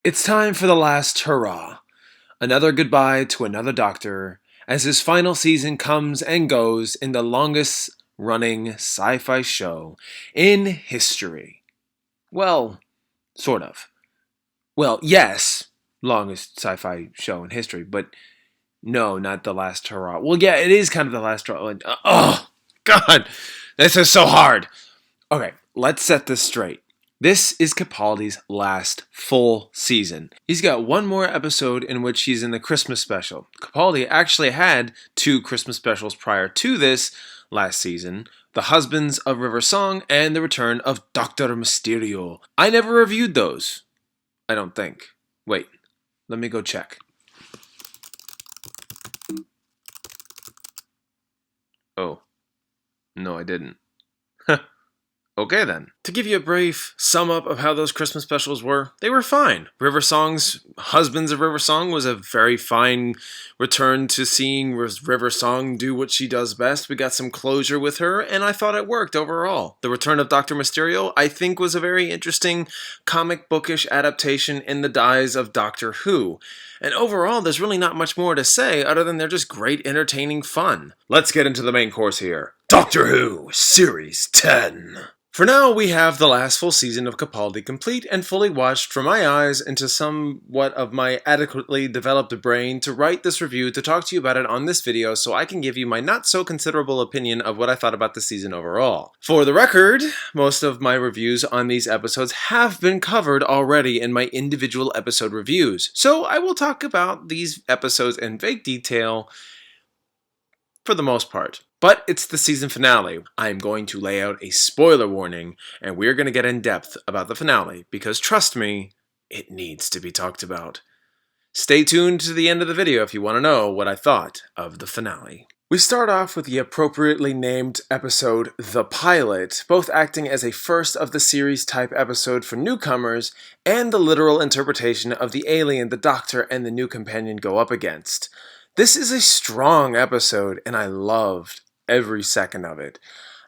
It's time for the last hurrah. Another goodbye to another doctor as his final season comes and goes in the longest running sci fi show in history. Well, sort of. Well, yes, longest sci fi show in history, but no, not the last hurrah. Well, yeah, it is kind of the last hurrah. Oh, God, this is so hard. Okay, let's set this straight. This is Capaldi's last full season. He's got one more episode in which he's in the Christmas special. Capaldi actually had two Christmas specials prior to this last season: The Husbands of River Song and The Return of Dr. Mysterio. I never reviewed those. I don't think. Wait, let me go check. Oh, no, I didn't. Okay then. To give you a brief sum up of how those Christmas specials were, they were fine. River Song's Husbands of River Song was a very fine return to seeing River Song do what she does best. We got some closure with her, and I thought it worked overall. The Return of Dr. Mysterio, I think, was a very interesting comic bookish adaptation in the guise of Doctor Who. And overall, there's really not much more to say other than they're just great, entertaining fun. Let's get into the main course here. Doctor Who, Series 10. For now, we have the last full season of Capaldi complete and fully watched from my eyes into somewhat of my adequately developed brain to write this review to talk to you about it on this video so I can give you my not so considerable opinion of what I thought about the season overall. For the record, most of my reviews on these episodes have been covered already in my individual episode reviews, so I will talk about these episodes in vague detail for the most part. But it's the season finale. I'm going to lay out a spoiler warning, and we're going to get in depth about the finale, because trust me, it needs to be talked about. Stay tuned to the end of the video if you want to know what I thought of the finale. We start off with the appropriately named episode, The Pilot, both acting as a first of the series type episode for newcomers, and the literal interpretation of the alien the Doctor and the new companion go up against. This is a strong episode, and I loved every second of it.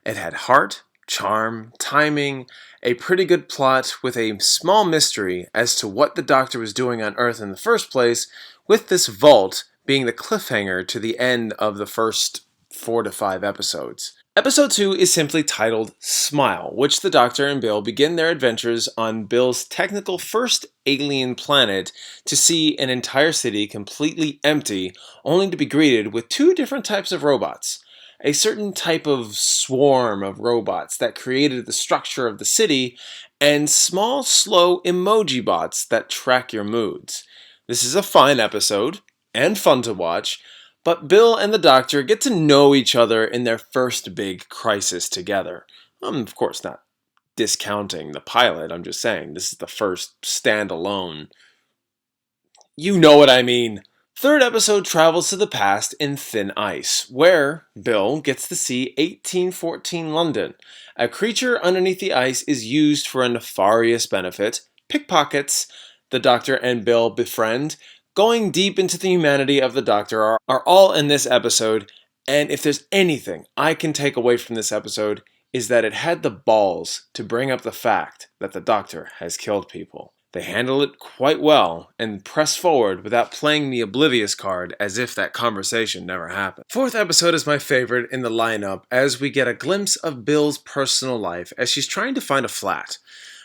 It had heart, charm, timing, a pretty good plot with a small mystery as to what the Doctor was doing on Earth in the first place, with this vault being the cliffhanger to the end of the first 4 to 5 episodes. Episode 2 is simply titled Smile, which the Doctor and Bill begin their adventures on Bill's technical first alien planet to see an entire city completely empty, only to be greeted with two different types of robots. A certain type of swarm of robots that created the structure of the city, and small, slow emoji bots that track your moods. This is a fine episode, and fun to watch, but Bill and the Doctor get to know each other in their first big crisis together. I'm, of course, not discounting the pilot, I'm just saying this is the first standalone. You know what I mean. Third episode travels to the past in Thin Ice, where Bill gets to see 1814 London. A creature underneath the ice is used for a nefarious benefit. Pickpockets the Doctor and Bill befriend. Going deep into the humanity of the Doctor are all in this episode, and if there's anything I can take away from this episode, is that it had the balls to bring up the fact that the Doctor has killed people. They handle it quite well and press forward without playing the oblivious card as if that conversation never happened. Fourth episode is my favorite in the lineup as we get a glimpse of Bill's personal life as she's trying to find a flat.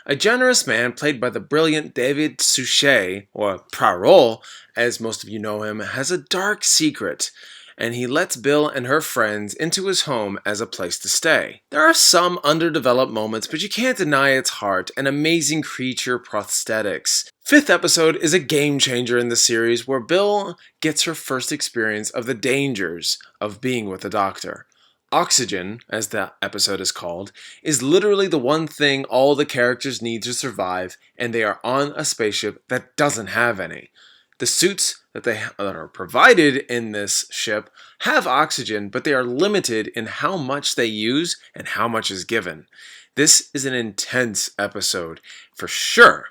A generous man played by the brilliant David Suchet, or Poirot, as most of you know him, has a dark secret, and he lets Bill and her friends into his home as a place to stay. There are some underdeveloped moments, but you can't deny its heart and amazing creature prosthetics. Fifth episode is a game changer in the series where Bill gets her first experience of the dangers of being with the Doctor. Oxygen, as the episode is called, is literally the one thing all the characters need to survive, and they are on a spaceship that doesn't have any. The suits that are provided in this ship have oxygen, but they are limited in how much they use and how much is given. This is an intense episode, for sure,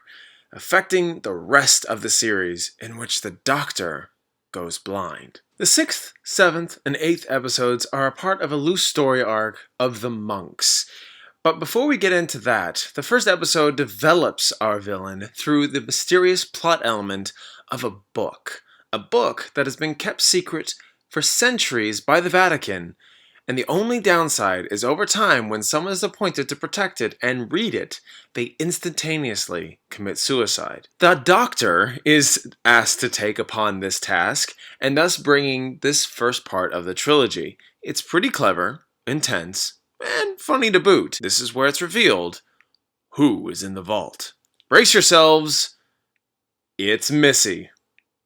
affecting the rest of the series in which the Doctor goes blind. The 6th, 7th, and 8th episodes are a part of a loose story arc of the monks. But before we get into that, the first episode develops our villain through the mysterious plot element of a book. A book that has been kept secret for centuries by the Vatican. And the only downside is over time, when someone is appointed to protect it and read it, they instantaneously commit suicide. The Doctor is asked to take upon this task, and thus bringing this first part of the trilogy. It's pretty clever, intense, and funny to boot. This is where it's revealed who is in the vault. Brace yourselves, it's Missy.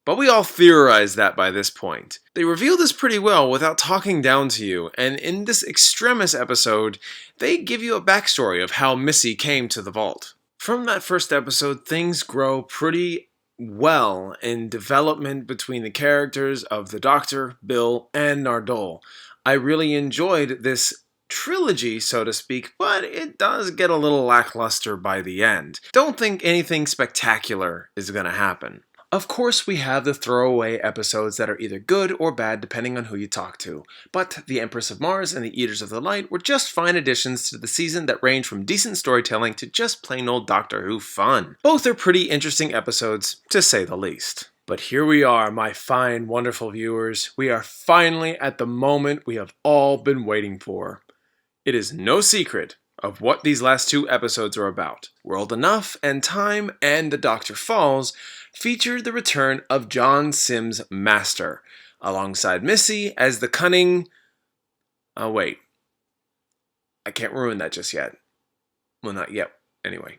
But we all theorize that by this point. They reveal this pretty well without talking down to you, and in this Extremis episode, they give you a backstory of how Missy came to the vault. From that first episode, things grow pretty well in development between the characters of the Doctor, Bill, and Nardole. I really enjoyed this trilogy, so to speak, but it does get a little lackluster by the end. Don't think anything spectacular is going to happen. Of course, we have the throwaway episodes that are either good or bad depending on who you talk to, but The Empress of Mars and The Eaters of the Light were just fine additions to the season that range from decent storytelling to just plain old Doctor Who fun. Both are pretty interesting episodes, to say the least. But here we are, my fine, wonderful viewers. We are finally at the moment we have all been waiting for. It is no secret of what these last two episodes are about. World Enough and Time and The Doctor Falls featured the return of John Sims' Master, alongside Missy as the cunning... Oh, wait. I can't ruin that just yet. Well, not yet. Anyway.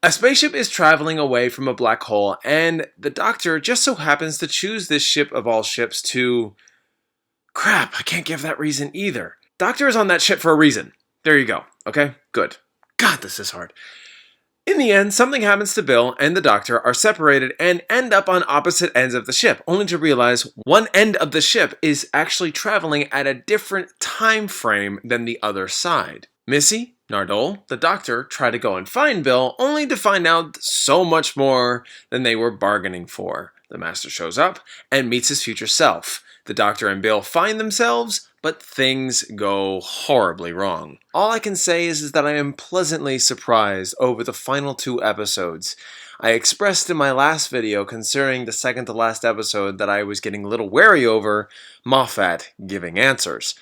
A spaceship is traveling away from a black hole, and the Doctor just so happens to choose this ship of all ships to... Crap, I can't give that reason either. Doctor is on that ship for a reason. There you go. Okay? Good. God, this is hard. In the end, something happens to Bill, and the Doctor are separated and end up on opposite ends of the ship, only to realize one end of the ship is actually traveling at a different time frame than the other side. Missy, Nardole, the Doctor try to go and find Bill, only to find out so much more than they were bargaining for. The Master shows up and meets his future self. The Doctor and Bill find themselves, but things go horribly wrong. All I can say is that I am pleasantly surprised over the final two episodes. I expressed in my last video concerning the second to last episode that I was getting a little wary over Moffat giving answers.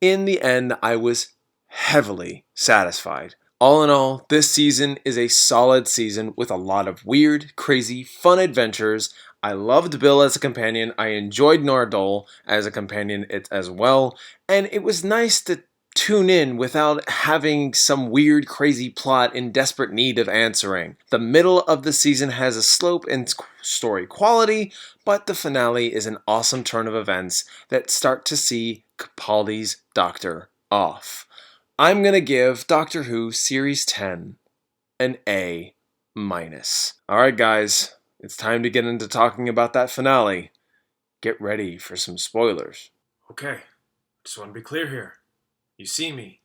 In the end, I was heavily satisfied. All in all, this season is a solid season with a lot of weird, crazy, fun adventures. I loved Bill as a companion, I enjoyed Nardole as a companion as well, and it was nice to tune in without having some weird, crazy plot in desperate need of answering. The middle of the season has a slope in story quality, but the finale is an awesome turn of events that start to see Capaldi's Doctor off. I'm going to give Doctor Who Series 10 an A-. Alright guys, it's time to get into talking about that finale. Get ready for some spoilers. Okay, just want to be clear here. You see me.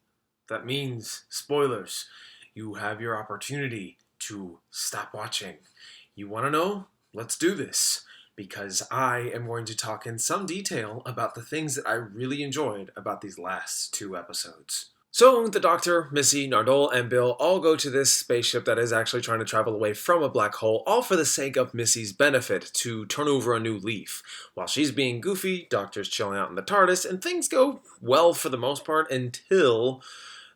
That means spoilers. You have your opportunity to stop watching. You want to know? Let's do this. Because I am going to talk in some detail about the things that I really enjoyed about these last two episodes. So, the Doctor, Missy, Nardole, and Bill all go to this spaceship that is actually trying to travel away from a black hole, all for the sake of Missy's benefit, to turn over a new leaf. While she's being goofy, Doctor's chilling out in the TARDIS, and things go well for the most part until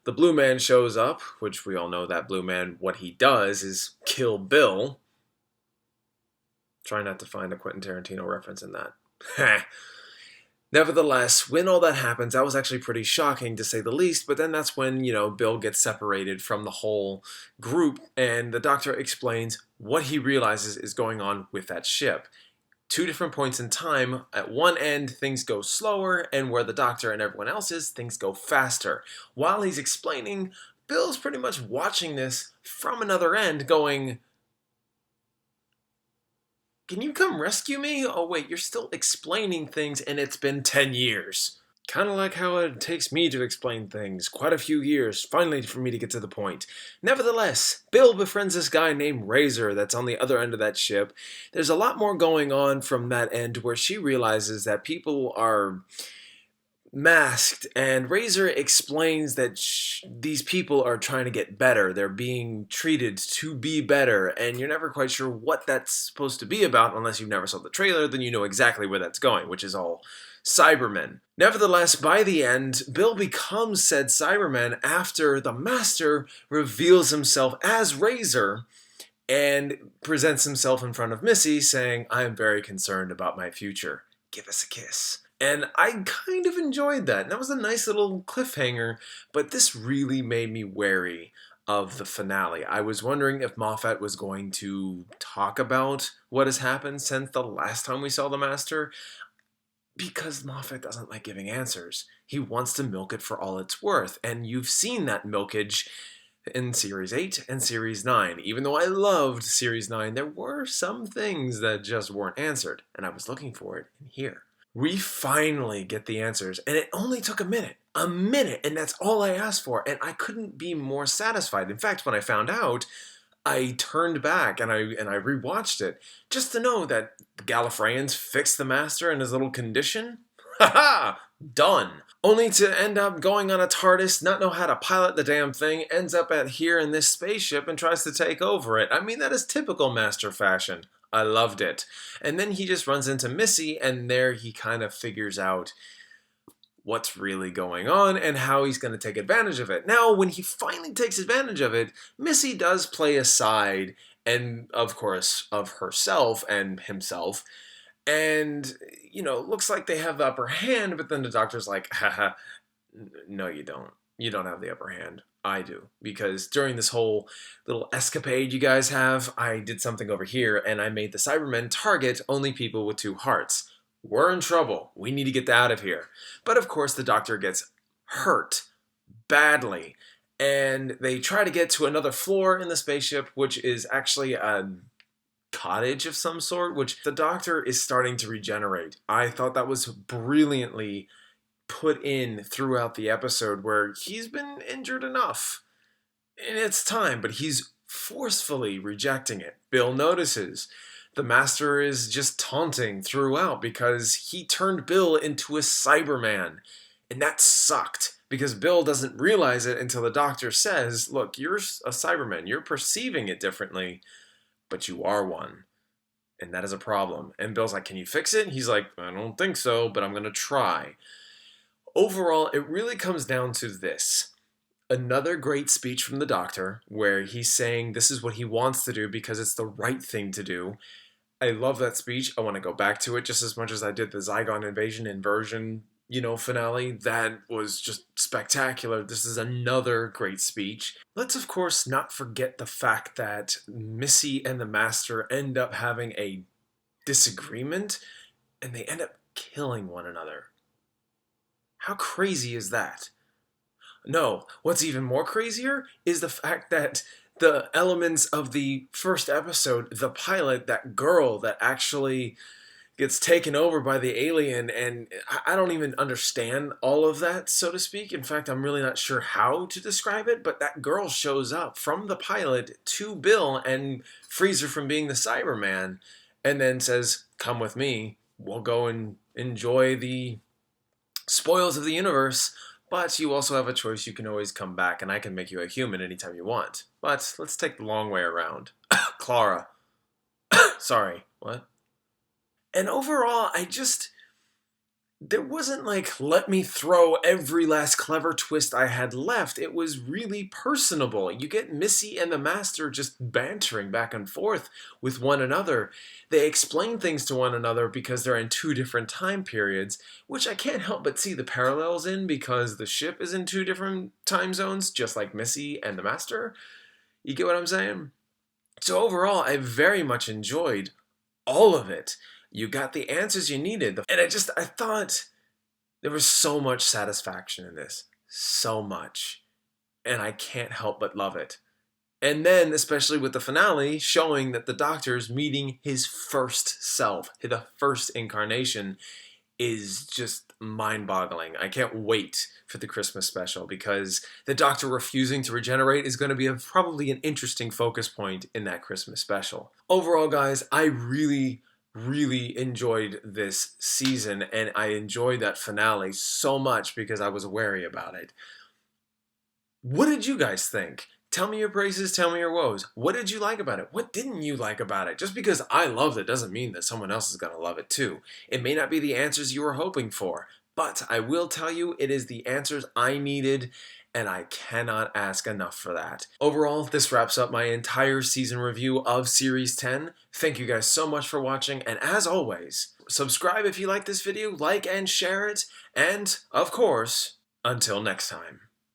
the Blue Man shows up, which we all know that Blue Man, what he does is kill Bill. Try not to find a Quentin Tarantino reference in that. Nevertheless, when all that happens, that was actually pretty shocking to say the least, but then that's when, Bill gets separated from the whole group, and the Doctor explains what he realizes is going on with that ship. Two different points in time. At one end, things go slower, and where the Doctor and everyone else is, things go faster. While he's explaining, Bill's pretty much watching this from another end, going, "Can you come rescue me? Oh wait, you're still explaining things and it's been 10 years. Kind of like how it takes me to explain things. Quite a few years, finally for me to get to the point. Nevertheless, Bill befriends this guy named Razor that's on the other end of that ship. There's a lot more going on from that end where she realizes that people are masked, and Razor explains that these people are trying to get better. They're being treated to be better, and you're never quite sure what that's supposed to be about unless you've never saw the trailer. Then you know exactly where that's going, which is all Cybermen. Nevertheless, by the end, Bill becomes said Cyberman after the Master reveals himself as Razor and presents himself in front of Missy, saying, "I am very concerned about my future. Give us a kiss." And I kind of enjoyed that. And that was a nice little cliffhanger, but this really made me wary of the finale. I was wondering if Moffat was going to talk about what has happened since the last time we saw the Master, because Moffat doesn't like giving answers. He wants to milk it for all it's worth, and you've seen that milkage in Series 8 and Series 9. Even though I loved Series 9, there were some things that just weren't answered, and I was looking for it in here. We finally get the answers, and it only took a minute, and that's all I asked for, and I couldn't be more satisfied. In fact, when I found out, I turned back and I rewatched it just to know that the Gallifreyans fixed the Master in his little condition. Ha ha! Done. Only to end up going on a TARDIS, not know how to pilot the damn thing, ends up here in this spaceship and tries to take over it. I mean, that is typical Master fashion. I loved it. And then he just runs into Missy, and there he kind of figures out what's really going on and how he's going to take advantage of it. Now, when he finally takes advantage of it, Missy does play a side, and of course, of herself and himself. And, looks like they have the upper hand, but then the Doctor's like, haha, no, you don't. You don't have the upper hand. I do. Because during this whole little escapade you guys have, I did something over here, and I made the Cybermen target only people with 2 hearts. We're in trouble. We need to get out of here. But of course, the Doctor gets hurt badly, and they try to get to another floor in the spaceship, which is actually a cottage of some sort, which the Doctor is starting to regenerate. I thought that was brilliantly put in throughout the episode, where he's been injured enough and it's time, but he's forcefully rejecting it. Bill notices. The Master is just taunting throughout because he turned Bill into a Cyberman, and that sucked because Bill doesn't realize it until the Doctor says, look, you're a Cyberman, you're perceiving it differently, but you are one. And that is a problem. And Bill's like, can you fix it? And he's like, I don't think so, but I'm going to try. Overall, it really comes down to this. Another great speech from the Doctor, where he's saying this is what he wants to do because it's the right thing to do. I love that speech. I want to go back to it just as much as I did the Zygon Invasion Inversion, finale. That was just spectacular. This is another great speech. Let's, of course, not forget the fact that Missy and the Master end up having a disagreement, and they end up killing one another. How crazy is that? No, what's even more crazier is the fact that the elements of the first episode, the pilot, that girl that actually gets taken over by the alien, and I don't even understand all of that, so to speak. In fact, I'm really not sure how to describe it, but that girl shows up from the pilot to Bill and frees her from being the Cyberman, and then says, come with me, we'll go and enjoy the spoils of the universe, but you also have a choice. You can always come back, and I can make you a human anytime you want. But let's take the long way around. Clara. Sorry, what? And overall, there wasn't like, let me throw every last clever twist I had left. It was really personable. You get Missy and the Master just bantering back and forth with one another. They explain things to one another because they're in 2 different time periods, which I can't help but see the parallels in because the ship is in 2 different time zones, just like Missy and the Master. You get what I'm saying? So overall, I very much enjoyed all of it. You got the answers you needed. And I thought there was so much satisfaction in this. So much. And I can't help but love it. And then, especially with the finale, showing that the Doctor's meeting his first self, the first incarnation, is just mind-boggling. I can't wait for the Christmas special because the Doctor refusing to regenerate is going to be probably an interesting focus point in that Christmas special. Overall, guys, I really really enjoyed this season, and I enjoyed that finale so much because I was wary about it. What did you guys think? Tell me your praises, tell me your woes. What did you like about it? What didn't you like about it? Just because I loved it doesn't mean that someone else is going to love it too. It may not be the answers you were hoping for, but I will tell you it is the answers I needed, and I cannot ask enough for that. Overall, this wraps up my entire season review of Series 10. Thank you guys so much for watching, and as always, subscribe if you like this video, like and share it, and, of course, until next time.